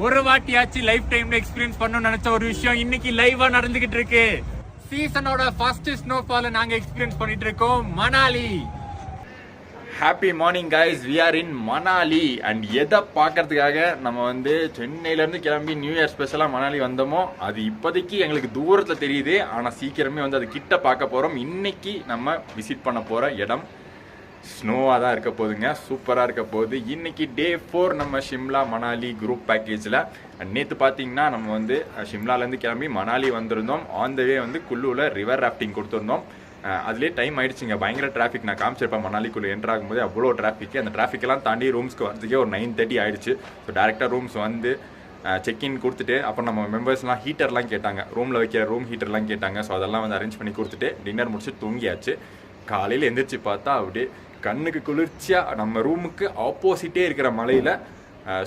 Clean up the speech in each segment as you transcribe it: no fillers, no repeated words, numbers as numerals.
ஒரு வாட்டியாச்சு லைஃப் டைம்ல எக்ஸ்பீரியன்ஸ் பண்ணணும்னு நினைச்ச ஒரு விஷயம் இன்னைக்கு லைவா நடந்துகிட்டு இருக்கு. சீசனோட ஃபர்ஸ்ட் ஸ்னோஃபால் நாங்க எக்ஸ்பீரியன்ஸ் பண்ணிட்டு இருக்கோம் Manali. Happy morning guys, we are in Manali. And எதை பார்க்கறதுக்காக நம்ம சென்னையிலேருந்து கிளம்பி நியூ இயர் ஸ்பெஷலாக மணாலி வந்தோமோ அது இப்போதைக்கு எங்களுக்கு தூரத்தில் தெரியுது. ஆனால் சீக்கிரமே அது கிட்ட பார்க்க போகிறோம். இன்னைக்கு நம்ம விசிட் பண்ண போகிற இடம் ஸ்னோவாக தான் இருக்க போகுதுங்க. சூப்பராக இருக்க போகுது. இன்னைக்கு டே 4 நம்ம ஷிம்லா மணாலி குரூப் பேக்கேஜில். நேற்று பார்த்தீங்கன்னா நம்ம ஷிம்லாலேருந்து கிளம்பி மணாலி வந்திருந்தோம். ஆன் த வே குல்லூவில் ரிவர் ராஃப்டிங் கொடுத்துருந்தோம். அதுலேயே டைம் ஆயிடுச்சுங்க. பயங்கர டிராஃபிக். நான் காமிச்சிருப்பேன் மணாலிக்குள்ளே என்ட்ரு ஆகும்போது அவ்வளோ டிராஃபிக். அந்த டிராஃபிக்கெல்லாம் தாண்டி ரூம்ஸ்க்கு வரதுக்கே ஒரு 9:30 ஆயிடுச்சு. ஸோ டேரெக்டாக ரூம்ஸ் செக்இன் கொடுத்துட்டு அப்புறம் நம்ம மெம்பர்ஸ்லாம் ஹீட்டர்லாம் கேட்டாங்க, ரூமில் வைக்கிற ரூம் ஹீட்டர்லாம் கேட்டாங்க. ஸோ அதெல்லாம் அரேஞ்ச் பண்ணி கொடுத்துட்டு டின்னர் முடிச்சு தூங்கியாச்சு. காலையில் எந்திரிச்சு பார்த்தா அப்படியே கண்ணுக்கு குளிர்ச்சியாக நம்ம ரூமுக்கு ஆப்போசிட்டே இருக்கிற மலையில்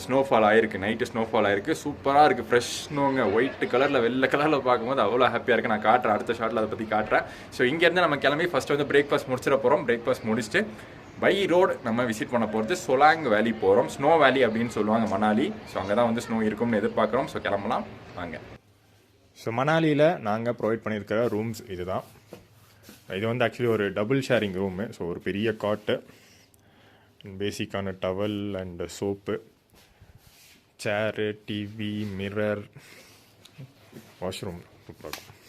ஸ்னோஃபால் ஆயிருக்கு. நைட்டு ஸ்னோஃபால் ஆயிருக்கு. சூப்பராக இருக்குது. ஃப்ரெஷ் ஸ்னோங்க. ஒயிட் கலரில் வெள்ளை கலரில் பார்க்கும்போது அவ்வளோ ஹாப்பியாக இருக்குது. நான் காட்டுறேன், அடுத்த ஷாட்டில் அதை பற்றி காட்டுறேன். ஸோ இங்கேருந்து நம்ம கிளம்பி ஃபஸ்ட்டு பிரேக்ஃபாஸ்ட் முடிச்சிட போகிறோம். பிரேக்ஃபாஸ்ட் முடிச்சுட்டு பை ரோடு நம்ம விசிட் பண்ண போகிறது சொலாங் வேலி போகிறோம். ஸ்னோ வேலி அப்படின்னு சொல்லுவாங்க மணாலி. ஸோ அங்கே தான் ஸ்னோ இருக்கும்னு எதிர்பார்க்குறோம். ஸோ கிளம்பலாம் வாங்க. ஸோ மணாலியில் நாங்கள் ப்ரொவைட் பண்ணியிருக்கிற ரூம்ஸ் இதுதான். இது ஆக்சுவலி ஒரு டபுள் ஷேரிங் ரூமு. ஸோ ஒரு பெரிய காட்டு, பேசிக்கான towel and soap, chair, TV, mirror, washroom சூப்பராக இருக்கும்.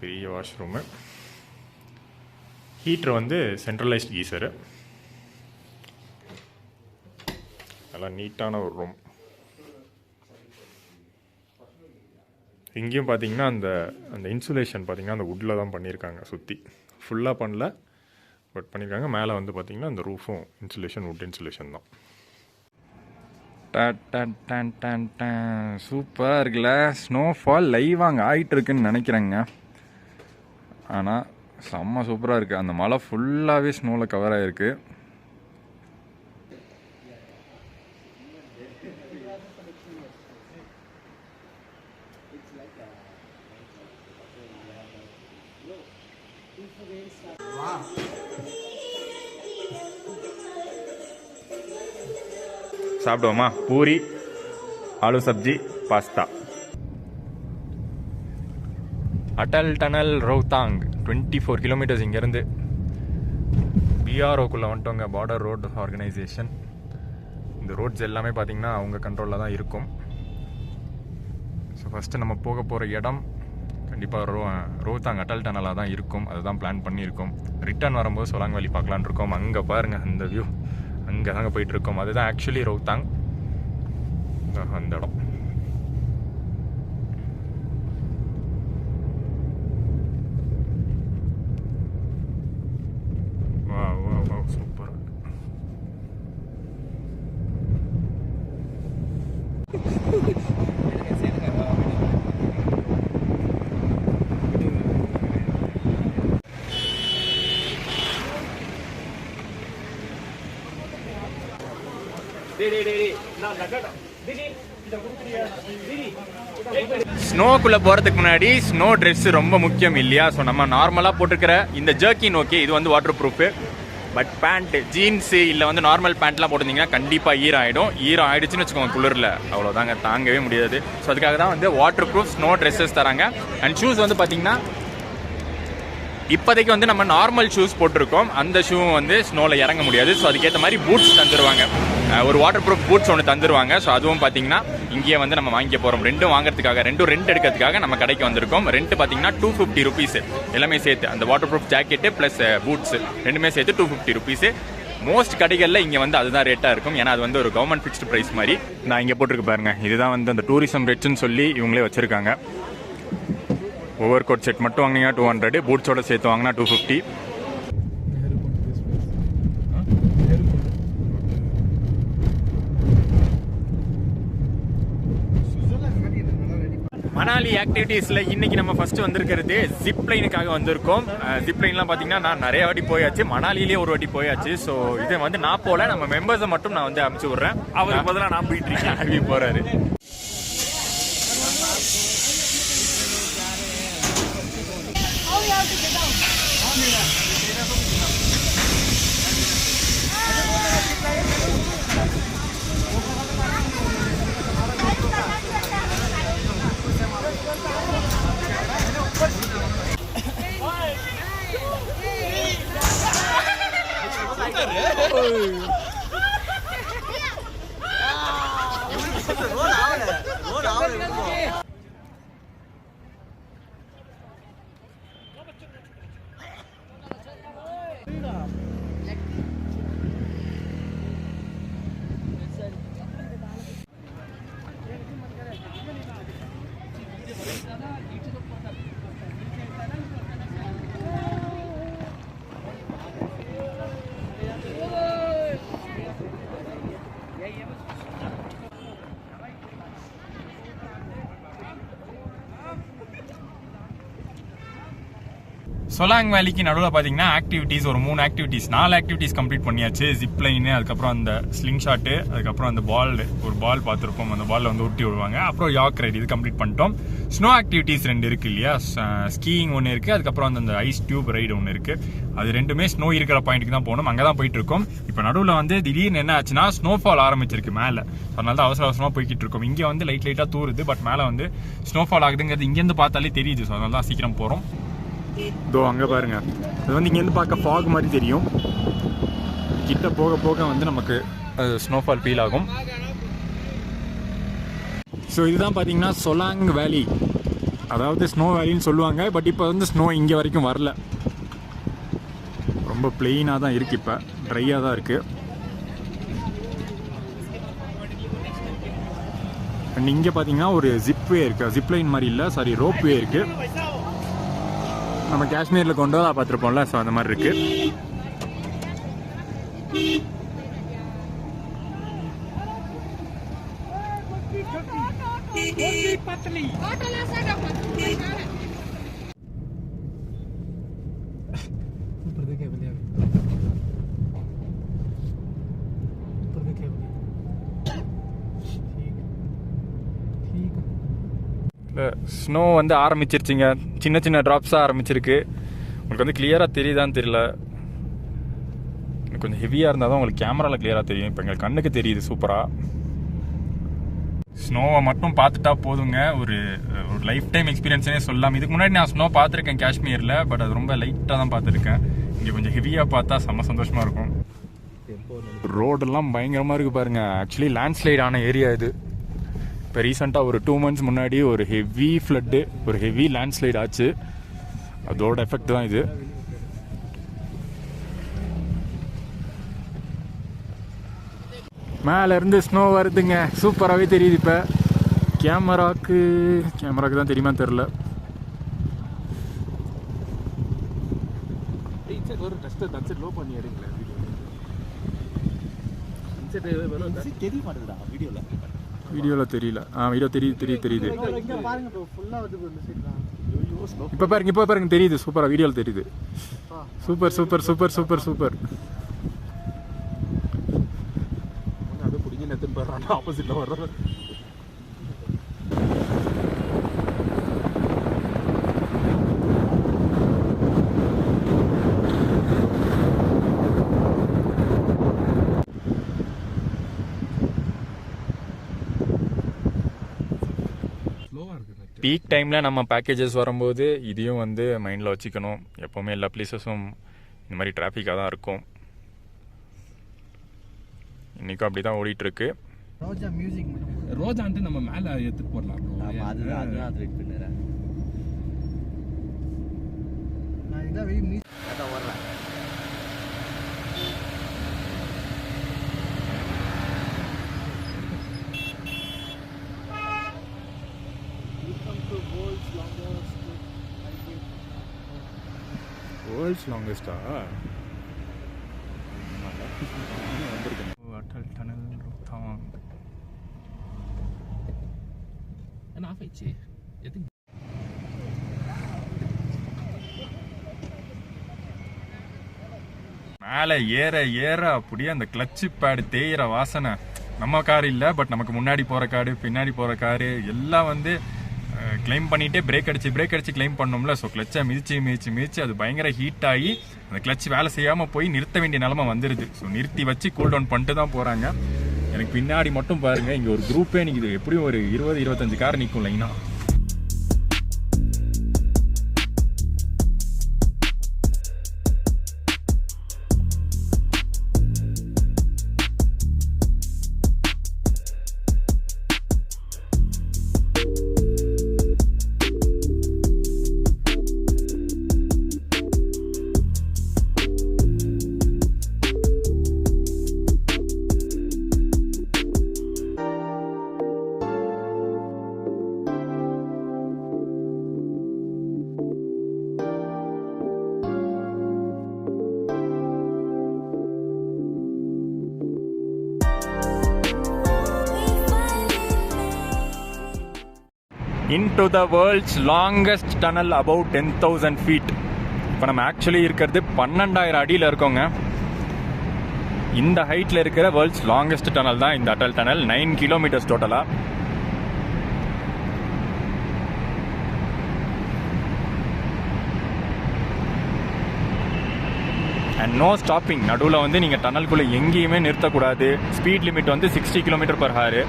பெரிய வாஷ்ரூமு, ஹீட்ரு சென்ட்ரலைஸ்ட் கீசரு. நல்லா நீட்டான ஒரு ரூம். இங்கேயும் பார்த்தீங்கன்னா அந்த இன்சுலேஷன் பார்த்தீங்கன்னா அந்த வுட்டில் தான் பண்ணியிருக்காங்க. சுற்றி ஃபுல்லாக பண்ணல, பட் பண்ணியிருக்காங்க. மேலே பார்த்தீங்கன்னா அந்த ரூஃபும் இன்சுலேஷன், வுட் இன்சுலேஷன் தான். சூப்பராக இருக்குல்ல. ஸ்னோஃபால் லைவாக அங்கே ஆகிட்டு இருக்குன்னு நினைக்கிறேங்க. ஆனால் செம்ம சூப்பராக இருக்குது. அந்த மலை ஃபுல்லாகவே ஸ்னோவில் கவர் ஆகிருக்கு. சாப்பிடுவோமா? Puri, aloo sabzi, pasta. Atal tunnel Rohtang 24 kilometres இங்கேருந்து. பிஆர்ஓக்குள்ளே வந்துட்டோங்க. Border road organisation. இந்த ரோட்ஸ் எல்லாமே பார்த்தீங்கன்னா அவங்க கண்ட்ரோலில் தான் இருக்கும். ஸோ ஃபஸ்ட்டு நம்ம போக போகிற இடம் கண்டிப்பாக ரோத்தாங் அட்டல் டனலாக தான் இருக்கும். அதுதான் பிளான் பண்ணியிருக்கோம். ரிட்டர்ன் வரும்போது சொலாங் வேலி பார்க்கலான் இருக்கோம். அங்கே பாருங்கள் அந்த வியூ, அங்கே தாங்க போயிட்டுருக்கோம். அதுதான் ஆக்சுவலி ரோத்தாங் அந்த இடம். வா வா வா சூப்பர். ஸ்னோக்குள்ளே போகிறதுக்கு முன்னாடி ஸ்னோ ட்ரெஸ் ரொம்ப முக்கியம் இல்லையா? ஸோ நம்ம நார்மலாக போட்டுருக்கிற இந்த ஜர்க்கின் ஓகே, இது water proof. But pant, jeans இல்லை நார்மல் பேண்ட்லாம் போட்டிருந்தீங்கன்னா கண்டிப்பாக ஈரம் ஆகிடும். ஈரம் ஆகிடுச்சுன்னு வச்சுக்கோங்க குளிரில், அவ்வளோதாங்க, தாங்கவே முடியாது. ஸோ அதுக்காக தான் வாட்டர் ப்ரூஃப் ஸ்னோ ட்ரெஸ்ஸஸ் தராங்க. அண்ட் ஷூஸ் பார்த்தீங்கன்னா இப்போதைக்கு நம்ம நார்மல் ஷூஸ் போட்டிருக்கோம். அந்த ஷூ ஸ்னோவில் இறங்க முடியாது. ஸோ அதுக்கேற்ற மாதிரி பூட்ஸ் தந்துடுவாங்க. ஒரு வாட்டர் ப்ரூஃப் பூட்ஸ் ஒன்று தந்துடுவாங்க. ஸோ அதுவும் பார்த்தீங்கன்னா இங்கேயே நம்ம வாங்கிக்க போகிறோம். ரெண்டும் வாங்குறதுக்காக, ரெண்ட் எடுக்கிறதுக்காக நம்ம கடைக்கு வந்திருக்கோம். ரெண்ட் பார்த்தீங்கன்னா 250 ருபீஸ் எல்லாமே சேர்த்து. அந்த water proof jacket plus boots ரெண்டுமே சேர்த்து 250 ருபீஸ். மோஸ்ட் கடைகளில் இங்கே அதுதான் ரேட்டாக இருக்கும். ஏன்னா அது ஒரு கவர்மெண்ட் ஃபிக்ஸ்டு ப்ரைஸ் மாதிரி. நான் இங்கே போட்டிருக்கு பாருங்க, இதுதான் அந்த டூரிசம் ரேட்ஸ்ன்னு சொல்லி இவங்களே வச்சுருக்காங்க. ஓவர் கோட் செட் மட்டும் வாங்கினீங்கன்னா 200, பூட்ஸோட சேர்த்து வாங்கினா 250. மணாலி ஆக்டிவிட்டீஸில் இன்னைக்கு நம்ம ஃபர்ஸ்ட் வந்திருக்கிறது ஜிப் லைனுக்காக வந்திருக்கோம். ஜிப் லைன்லாம் பார்த்தீங்கன்னா நான் நிறைய வாட்டி போயாச்சு, மணாலிலேயே ஒரு வாட்டி போயாச்சு. ஸோ இது நான் போல, நம்ம மெம்பர்ஸை மட்டும் நான் அனுப்பிச்சு விட்றேன். அவருக்கு பதிலாக நான் போயிட்டு இருக்கேன், அருவி போகிறாரு. சொலாங் வேலிக்கு நடுவில் பார்த்தீங்கன்னா ஆக்டிவிட்டீஸ் ஒரு 3 ஆக்டிவிட்டீஸ் 4 ஆக்டிவிட்டீஸ் கம்ப்ளீட் பண்ணியாச்சு. ஜிப் லைனு, அதுக்கப்புறம் அந்த ஸ்லிங் ஷாட்டு, அதுக்கப்புறம் அந்த ஒரு பால் பார்த்துருப்போம், அந்த பாலில் வந்து ஒட்டி விடுவாங்க. அப்புறம் யாக் ரைடு இது கம்ப்ளீட் பண்ணிட்டோம். ஸ்னோ ஆக்டிவிட்டீஸ் 2 இருக்குது இல்லையா, ஸ்கீயிங் ஒன்று இருக்குது, அதுக்கப்புறம் அந்த ஐஸ் டியூப் ரைடு ஒன்று இருக்குது. அது ரெண்டுமே ஸ்னோ இருக்கிற பாயிண்ட்டுக்கு தான் போகணும், அங்கே தான் போயிட்டு இருக்கோம். இப்போ நடுவில் வந்து திடீர்னு என்ன ஆச்சுன்னா ஸ்னோஃபால் ஆரம்பிச்சிருக்கு மேலே. அதனால தான் அவசரமாக போய்கிட்டு இருக்கோம். இங்கே வந்து லைட்டாக தூருது, பட் மேலே வந்து ஸ்னோஃபால் ஆகுதுங்கிறது இங்கேருந்து பார்த்தாலே தெரியுது. ஸோ அதனால தான் சீக்கிரம் போகிறோம். இதோ அங்கே பாருங்க, அது வந்து இங்கேருந்து பார்க்க ஃபாக் மாதிரி தெரியும். கிட்ட போக போக வந்து நமக்கு ஸ்னோஃபால் ஃபீல் ஆகும். ஸோ இதுதான் பார்த்தீங்கன்னா சொலாங் வேலி, அதாவது ஸ்னோ வேலின்னு சொல்லுவாங்க. பட் இப்போ வந்து ஸ்னோ இங்கே வரைக்கும் வரல, ரொம்ப பிளெயினாக தான் இருக்குது, இப்போ ட்ரையாக தான் இருக்குது. அண்ட் இங்கே பார்த்தீங்கன்னா ஒரு ஜிப்வே இருக்குது, ஜிப்லைன் மாதிரி இல்லை, சாரி ரோப்வே இருக்குது. நம்ம காஷ்மீரில் கொண்டு வர பார்த்துருப்போம்ல, ஸோ அந்த மாதிரி இருக்கு. ஸ்னோ வந்து ஆரம்பிச்சிருச்சுங்க, சின்ன சின்ன ட்ராப்ஸாக ஆரம்பிச்சிருக்கு. உங்களுக்கு வந்து கிளியராக தெரியுதான்னு தெரியல, கொஞ்சம் ஹெவியாக இருந்தால் தான் உங்களுக்கு கேமராவில் கிளியராக தெரியும். இப்போ எங்களுக்கு கண்ணுக்கு தெரியுது சூப்பராக. ஸ்னோவை மட்டும் பார்த்துட்டா போதுங்க, ஒரு லைஃப் டைம் எக்ஸ்பீரியன்ஸ்னே சொல்லலாம். இதுக்கு முன்னாடி நான் ஸ்னோ பார்த்துருக்கேன் காஷ்மீரில், பட் அது ரொம்ப லைட்டாக தான் பார்த்துருக்கேன். இங்கே கொஞ்சம் ஹெவியாக பார்த்தா செம்ம சந்தோஷமாக இருக்கும். ரோடெல்லாம் பயங்கரமாக இருக்குது பாருங்கள். ஆக்சுவலி லேண்ட்ஸ்லைட் ஆன ஏரியா இது. இப்போ ரீசெண்டாக ஒரு 2 months முன்னாடி ஒரு ஹெவி ஃப்ளட்டு, ஒரு ஹெவி லேண்ட்ஸ்லைட் ஆச்சு. அதோட எஃபெக்ட் தான் இது. மேலேருந்து ஸ்னோ வருதுங்க, சூப்பராகவே தெரியுது. இப்போ கேமராக்கு தான் தெரியுமா தெரில. ஒரு டஸ்ட் லோ பண்ணி எடுங்களேன், வீடியோவில் தெரியல. வீடியோ தெரியுது. இப்போ பாருங்க தெரியுது சூப்பராக, வீடியோவில் தெரியுது. சூப்பர். அது பிடிங்க நெத்துன்னு பாரு, ஆப்போசிட்டில் வர்ற பீக் டைமில் நம்ம பேக்கேஜஸ் வரும்போது இதையும் வந்து மைண்டில் வச்சுக்கணும். எப்போவுமே எல்லா பிளேஸஸும் இந்த மாதிரி டிராஃபிக்காக தான் இருக்கும். இன்றைக்கும் அப்படி தான் ஓடிட்டுருக்கு. ரோஜான்ட்டு நம்ம மேலே எடுத்துட்டு போடலாம். வேர்ல்ட்ஸ் லாங்கஸ்டா அட்டல் டனல் ரோத்தாங். மேலே ஏற அப்படியே அந்த கிளச்சு பேடு தேயிற வாசனை. நம்ம கார் இல்லை, பட் நமக்கு முன்னாடி போகிற காரு, பின்னாடி போகிற காரு எல்லாம் வந்து கிளைம் பண்ணிகிட்டே பிரேக் அடிச்சு கிளைம் பண்ணோம்ல. ஸோ கிளச்சை மிதிச்சு அது பயங்கர ஹீட் ஆகி அந்த கிளச் வேலை செய்யாமல் போய் நிறுத்த வேண்டிய நிலமை வந்துடுது. ஸோ நிறுத்தி வச்சு கூல் டவுன் பண்ணிட்டு தான் போகிறாங்க. எனக்கு பின்னாடி மட்டும் பாருங்கள், இங்கே ஒரு குரூப்பே நிற்குது. எப்படியும் ஒரு 20-25 கார் நிற்கும் லைனா. into the world's longest tunnel above 10,000 feet. இப்போ நம்ம ஆக்சுவலி இருக்கிறது 12,000 அடியில் இருக்கோங்க. இந்த ஹைட்டில் இருக்கிற வேர்ல்ட்ஸ் லாங்கஸ்ட் டனல் தான் இந்த அட்டல் டனல். 9 கிலோமீட்டர்ஸ் டோட்டலாக. And no stopping. நடுவில் வந்து நீங்கள் டனல்குள்ளே எங்கேயுமே நிறுத்தக்கூடாது. ஸ்பீட் லிமிட் வந்து 60 km/h.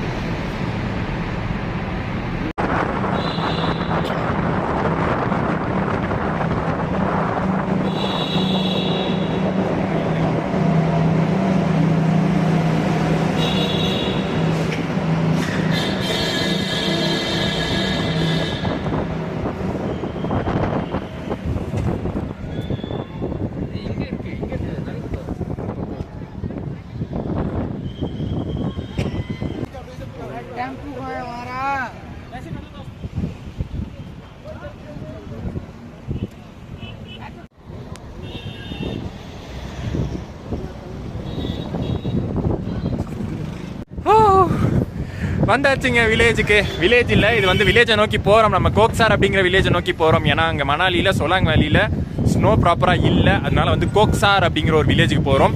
வந்தாச்சுங்க வில்லேஜுக்கு. வில்லேஜ் இல்லை, இது வந்து வில்லேஜை நோக்கி போகிறோம். நம்ம கோக்சார் அப்படிங்கிற வில்லேஜை நோக்கி போகிறோம். ஏன்னா அங்கே மணாலியில் சோலாங் வேலியில் ஸ்னோ ப்ராப்பராக இல்லை. அதனால வந்து கோக்சார் அப்படிங்கிற ஒரு வில்லேஜுக்கு போகிறோம்.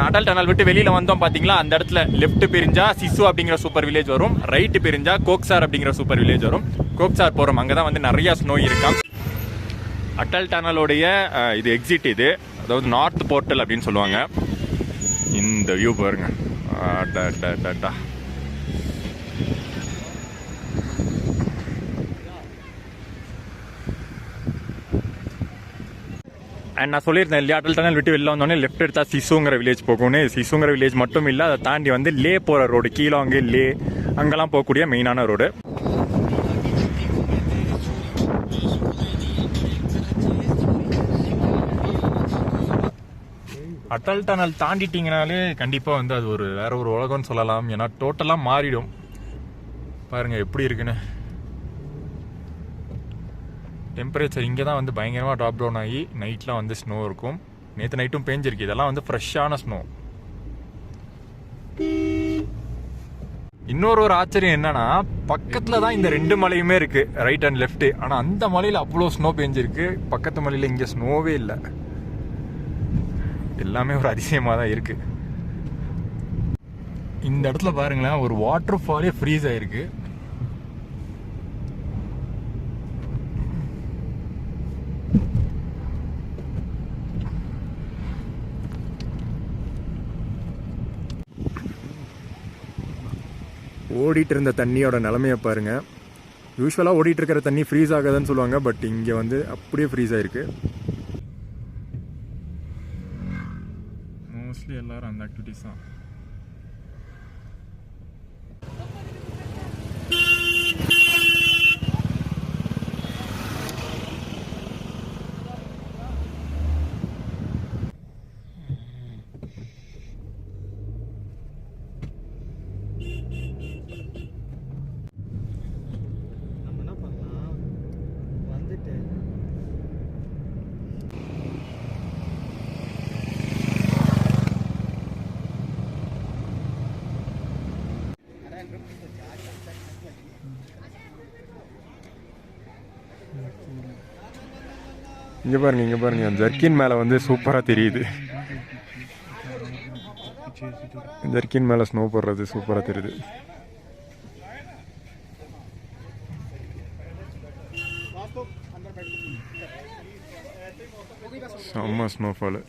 அடல் டனல் விட்டு வெளியில் வந்தோம் பார்த்தீங்களா, அந்த இடத்துல லெஃப்ட் பிரிஞ்சா சிசு அப்படிங்கிற சூப்பர் வில்லேஜ் வரும். ரைட்டு பிரிஞ்சா கோக்சார் அப்படிங்கிற சூப்பர் வில்லேஜ் வரும். கோக்சார் போகிறோம். அங்கே தான் வந்து நிறையா ஸ்னோ இருக்காம். அட்டல் டனலோடைய இது எக்ஸிட். இது அதாவது நார்த் போர்ட்டல் அப்படின்னு சொல்லுவாங்க. இந்த வியூ பாருங்க. அண்ட் நான் சொல்லியிருந்தேன் இல்லையா, அட்டல் டனல் விட்டு வெளில வந்தோடனே லெஃப்ட் எடுத்தால் சிசுங்கிற வில்லேஜ் போகணும்னு. சிசுங்கிற வில்லேஜ் மட்டும் இல்லை, அதை தாண்டி வந்து லே போகிற ரோடு, கீழாங்கு லே அங்கெல்லாம் போகக்கூடிய மெயினான ரோடு. அட்டல் டனல் தாண்டிட்டிங்கனாலே கண்டிப்பாக வந்து அது ஒரு வேற ஒரு உலகம்னு சொல்லலாம். ஏன்னா டோட்டலாக மாறிடும். பாருங்கள் எப்படி இருக்குன்னு. டெம்பரேச்சர் இங்கே தான் வந்து பயங்கரமாக ட்ராப் டவுன் ஆகி நைட்லாம் வந்து ஸ்னோ இருக்கும். நேற்று நைட்டும் பேஞ்சிருக்கு. இதெல்லாம் வந்து ஃப்ரெஷ்ஷான ஸ்னோ. இன்னொரு ஒரு ஆச்சரியம் என்னன்னா, பக்கத்தில் தான் இந்த 2 மலையுமே இருக்குது, ரைட் அண்ட் லெஃப்ட். ஆனால் அந்த மலையில் அவ்வளோ ஸ்னோ பேஞ்சிருக்கு. பக்கத்து மலையில் இங்கே ஸ்னோவே இல்லை. எல்லாமே ஒரு அதிசயமாக தான் இருக்குது. இந்த இடத்துல பாருங்களேன், ஒரு வாட்டர் ஃபாலே ஃப்ரீஸ் ஆகிருக்கு. ஓடிட்டு இருந்த தண்ணியோட நிலமையை பாருங்க. யூஸ்வலாக ஓடிட்டு இருக்கிற தண்ணி ஃப்ரீஸ் ஆகாதுன்னு சொல்லுவாங்க. பட் இங்கே வந்து அப்படியே ஃப்ரீஸ் ஆயிருக்கு. மோஸ்ட்லி எல்லாரும் அந்த ஆக்டிவிட்டிஸ் தான். இங்கே பாருங்க ஜர்க்கின் மேலே வந்து சூப்பராக தெரியுது. ஜர்க்கின் மேலே ஸ்னோ போடுறது சூப்பராக தெரியுது. செம்ம ஸ்னோஃபாலு.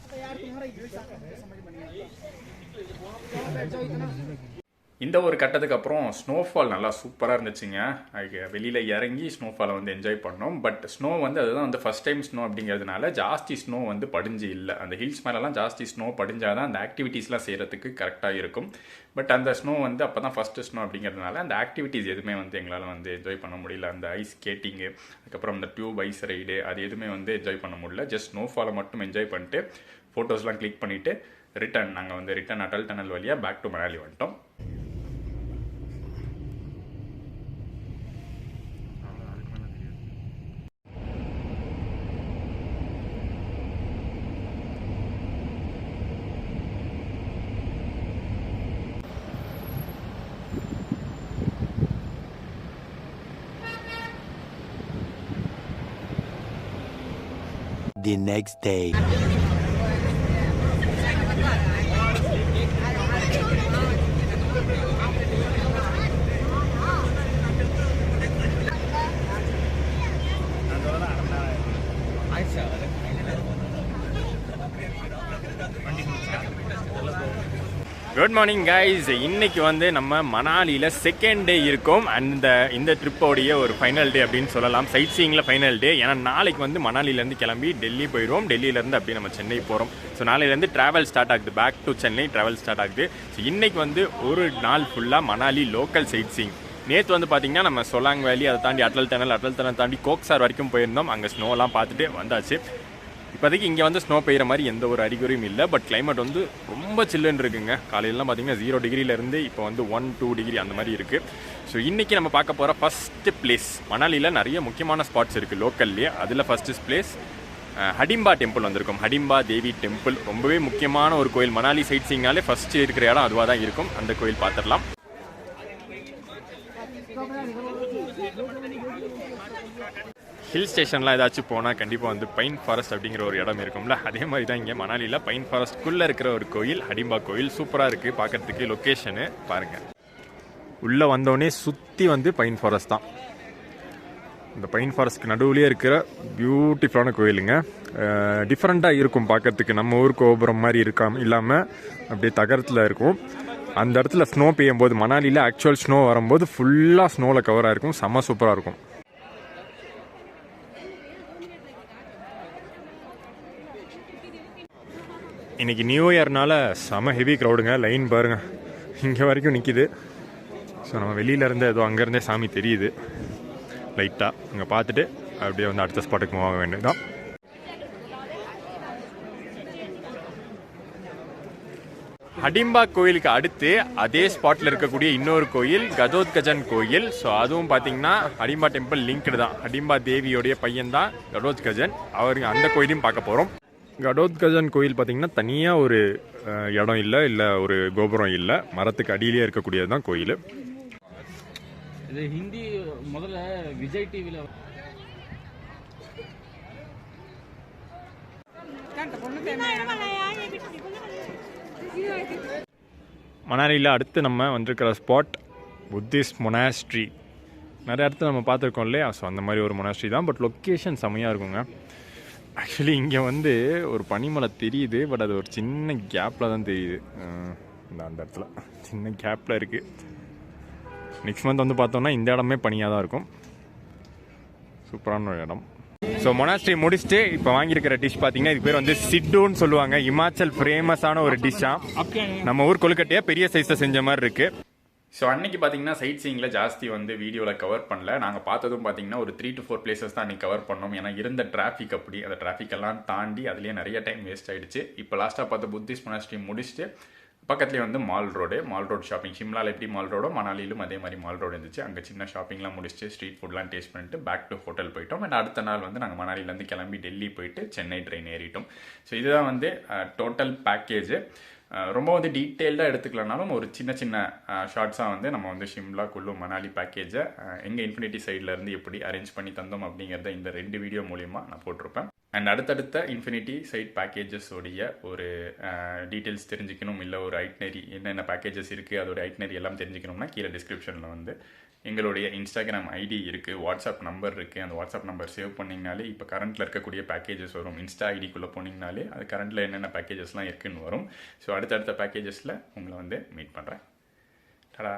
இந்த ஒரு கட்டத்துக்கு அப்புறம் ஸ்னோஃபால் நல்லா சூப்பராக இருந்துச்சுங்க. அதுக்கு வெளியில் இறங்கி ஸ்னோஃபாலை வந்து என்ஜாய் பண்ணோம். பட் ஸ்னோ வந்து அதுதான் வந்து ஃபஸ்ட் டைம் ஸ்னோ அப்படிங்கிறதுனால ஜாஸ்தி ஸ்னோ வந்து படிஞ்சு இல்லை. அந்த ஹில்ஸ் மேலெலாம் ஜாஸ்தி ஸ்னோ படிஞ்சாதான் அந்த ஆக்டிவிட்டீஸ்லாம் செய்கிறதுக்கு கரெக்டாக இருக்கும். பட் அந்த ஸ்னோ வந்து அப்போ தான் ஃபஸ்ட்டு ஸ்னோ அப்படிங்கிறதுனால அந்த ஆக்டிவிட்டீஸ் எதுவுமே வந்து எங்களால் வந்து என்ஜாய் பண்ண முடியல. அந்த ஐஸ் ஸ்கேட்டிங்கு, அதுக்கப்புறம் அந்த டியூப் ஐஸ் ரைடு, அது எதுவுமே வந்து என்ஜாய் பண்ண முடியல. ஜஸ்ட் ஸ்னோஃபாலை மட்டும் என்ஜாய் பண்ணிட்டு ஃபோட்டோஸ்லாம் கிளிக் பண்ணிவிட்டு நாங்கள் வந்து ரிட்டன் அட்டல் டனல் வழியாக பேக் டு மணாலி வந்துட்டோம். the next day. Good morning guys. இன்னைக்கு வந்து நம்ம மணாலியில் செகண்ட் டே இருக்கோம். அண்ட் இந்த ட்ரிப்போடைய ஒரு ஃபைனல் டே அப்படின்னு சொல்லலாம். சைட் சீயிங்கில் ஃபைனல் டே. ஏன்னா நாளைக்கு வந்து மணாலிலேருந்து கிளம்பி டெல்லி போயிடுவோம். டெல்லியிலேருந்து அப்படியே நம்ம சென்னை போகிறோம். ஸோ நாளையிலேருந்து ட்ராவல் ஸ்டார்ட் ஆகுது. Back to Chennai travel start ஆகுது. ஸோ இன்னைக்கு வந்து ஒரு நாள் ஃபுல்லாக மணாலி லோக்கல் சைட் சீயிங். நேற்று வந்து பார்த்திங்கன்னா நம்ம சொலாங் வேலி, அதை தாண்டி அட்டல் டனல் தாண்டி கோக்சார் வரைக்கும் போயிருந்தோம். அங்கே ஸ்னோலாம் பார்த்துட்டு வந்தாச்சு. இப்போதைக்கு இங்கே வந்து ஸ்னோ பெய்கிற மாதிரி எந்த ஒரு அறிகுறியும் இல்லை. பட் கிளைமேட் வந்து ரொம்ப சில்லுன்னு இருக்குங்க. காலையிலலாம் பார்த்தீங்கன்னா 0 டிகிரிலேருந்து இப்போ வந்து 1-2 டிகிரி அந்த மாதிரி இருக்குது. ஸோ இன்றைக்கி நம்ம பார்க்க போகிற ஃபஸ்ட்டு பிளேஸ், மணாலியில் நிறைய முக்கியமான ஸ்பாட்ஸ் இருக்குது லோக்கல்லேயே. அதில் ஃபஸ்ட்டு பிளேஸ் ஹடிம்பா டெம்பிள் வந்திருக்கும். ஹடிம்பா தேவி டெம்பிள் ரொம்பவே முக்கியமான ஒரு கோயில். மணாலி சைட் சீயிங்னாலே ஃபஸ்ட்டு இருக்கிற இடம் அதுவாக தான் இருக்கும். அந்த கோயில் பார்த்துடலாம். ஹில் ஸ்டேஷன்லாம் ஏதாச்சும் போனால் கண்டிப்பாக வந்து பைன் ஃபாரஸ்ட் அப்படிங்கிற ஒரு இடம் இருக்கும்ல, அதே மாதிரி தான் இங்கே மணாலியில் பைன் ஃபாரஸ்ட்குள்ளே இருக்கிற ஒரு கோயில் ஹடிம்பா கோயில். சூப்பராக இருக்குது பார்க்குறதுக்கு. லொக்கேஷனு பாருங்கள். உள்ளே வந்தோடனே சுற்றி வந்து பைன் ஃபாரஸ்ட் தான். இந்த பைன் ஃபாரஸ்ட்க்கு நடுவுலேயே இருக்கிற பியூட்டிஃபுல்லான கோயிலுங்க. டிஃப்ரெண்ட்டாக இருக்கும் பார்க்குறதுக்கு. நம்ம ஊர் கோபுரம் மாதிரி இல்லாமல் அப்படியே தகரத்தில் இருக்கும். அந்த இடத்துல ஸ்னோ பெய்யும் போது, மணாலியில் ஆக்சுவல் ஸ்னோ வரும்போது ஃபுல்லாக ஸ்னோவில் கவராக இருக்கும். செம்ம சூப்பராக இருக்கும். இன்றைக்கி நியூ இயர்னால செம ஹெவி க்ரௌடுங்க. லைன் பாருங்கள், இங்கே வரைக்கும் நிற்கிது. ஸோ நம்ம வெளியிலேருந்து ஏதோ அங்கேருந்தே சாமி தெரியுது லைட்டாக. அங்கே பார்த்துட்டு அப்படியே வந்து அடுத்த ஸ்பாட்டுக்கு போக வேண்டியதுதான். ஹடிம்பா கோயிலுக்கு அடுத்து அதே ஸ்பாட்டில் இருக்கக்கூடிய இன்னொரு கோயில் கடோத்கஜன் கோயில். ஸோ அதுவும் பார்த்தீங்கன்னா ஹடிம்பா டெம்பிள் லிங்க்டு தான். ஹடிம்பா தேவியோடைய பையன் தான் கடோத்கஜன். அவருக்கு அந்த கோயிலையும் பார்க்க போகிறோம். கடோத்கஜன் கோயில் பார்த்தீங்கன்னா தனியாக ஒரு இடம் இல்லை ஒரு கோபுரம் இல்லை, மரத்துக்கு அடியிலேயே இருக்கக்கூடியது தான் கோயில். இது ஹிந்தி முதல்ல விஜய் டிவியில் மணாலியில் அடுத்து நம்ம வந்திருக்கிற ஸ்பாட் புத்திஸ்ட் மொனாஸ்ட்ரி. நிறைய இடத்துல நம்ம பார்த்துருக்கோம் இல்லையா. ஸோ அந்த மாதிரி ஒரு மொனாஸ்ட்ரி தான். பட் லொக்கேஷன் செம்மையாக இருக்குங்க. ஆக்சுவலி இங்கே வந்து ஒரு பனிமலை தெரியுது. பட் அது ஒரு சின்ன கேப்பில் தான் தெரியுது. அந்த இடத்துல சின்ன கேப்பில் இருக்குது. நெக்ஸ்ட் மந்த் வந்து பார்த்தோம்னா இந்த இடமே பனியாக தான் இருக்கும். சூப்பரான ஒரு இடம். ஸோ மொனாஸ்ட்ரி முடிச்சுட்டு இப்போ வாங்கியிருக்கிற டிஷ் பார்த்தீங்கன்னா இது பேர் வந்து சிட்டுன்னு சொல்லுவாங்க. இமாச்சல் ஃபேமஸான ஒரு டிஷ்ஷாக. நம்ம ஊர் கொழுக்கட்டையை பெரிய சைஸில் செஞ்ச மாதிரி இருக்குது. ஸோ அன்றைக்கி பார்த்தீங்கன்னா சைட் சீயிங்கில் ஜாஸ்தி வந்து வீடியோவில் கவர் பண்ணல. நாங்கள் பார்த்ததும் பார்த்தீங்கன்னா ஒரு 3 to 4 பிளேசஸ் தான் அன்றைக்கி கவர் பண்ணோம். ஏன்னா இருந்த டிராஃபிக் அப்படி, அந்த டிராஃபிக்கெல்லாம் தாண்டி அதுலேயே நிறைய டைம் வேஸ்ட் ஆகிடுச்சு. இப்போ லாஸ்ட்டாக பார்த்த புத்திஸ்ட் மொனாஸ்ட்ரி முடிச்சுட்டு பக்கத்துலேயே வந்து மால் ரோடு ஷாப்பிங். ஷிம்லாவில் எப்படி மால் ரோடோ மணாலியிலும் அதே மாதிரி மால் ரோடு இருந்துச்சு. அங்கே சின்ன ஷாப்பிங்லாம் முடிச்சுட்டு ஸ்ட்ரீட் ஃபுட்லாம் டேஸ்ட் பண்ணிட்டு பேக் டு ஹோட்டல் போயிட்டோம். அண்ட் அடுத்த நாள் வந்து நாங்கள் மணாலிலேருந்து கிளம்பி டெல்லி போயிட்டு சென்னை ட்ரெயின் ஏறிட்டோம். ஸோ இதுதான் வந்து டோட்டல் பேக்கேஜ். ரொம்ப வந்து டீட்டெயில்டாக எடுத்துக்கலனாலும் ஒரு சின்ன ஷார்ட்ஸாக வந்து நம்ம வந்து ஷிம்லா குல்லு மணாலி பேக்கேஜை எங்கள் இன்ஃபினிட்டி சைட்லேருந்து எப்படி அரேஞ்ச் பண்ணி தந்தோம் அப்படிங்கிறத இந்த 2 வீடியோ மூலிமா நான் போட்டிருப்பேன். அண்ட் அடுத்தடுத்த இன்ஃபினிட்டி சைட் பேக்கேஜஸோடைய ஒரு டீட்டெயில்ஸ் தெரிஞ்சுக்கணும், இல்லை ஒரு ஐட்னரி என்னென்ன பேக்கேஜஸ் இருக்குது அதோட ஐட்னரி எல்லாம் தெரிஞ்சுக்கணும்னா கீழே டிஸ்கிரிப்ஷனில் வந்து எங்களுடைய இன்ஸ்டாகிராம் ஐடி இருக்குது, வாட்ஸ்அப் நம்பர் இருக்குது. அந்த வாட்ஸ்அப் நம்பர் சேவ் பண்ணிங்கனாலே இப்போ கரண்ட்டில் இருக்கக்கூடிய பேக்கேஜஸ் வரும். இன்ஸ்டா ஐடிக்குள்ளே போனீங்கனாலே அது கரண்ட்டில் என்னென்ன பேக்கேஜஸ்லாம் இருக்குதுன்னு வரும். ஸோ அடுத்தடுத்த பேக்கேஜஸில் உங்களை வந்து மீட் பண்ணுறேன். டடா.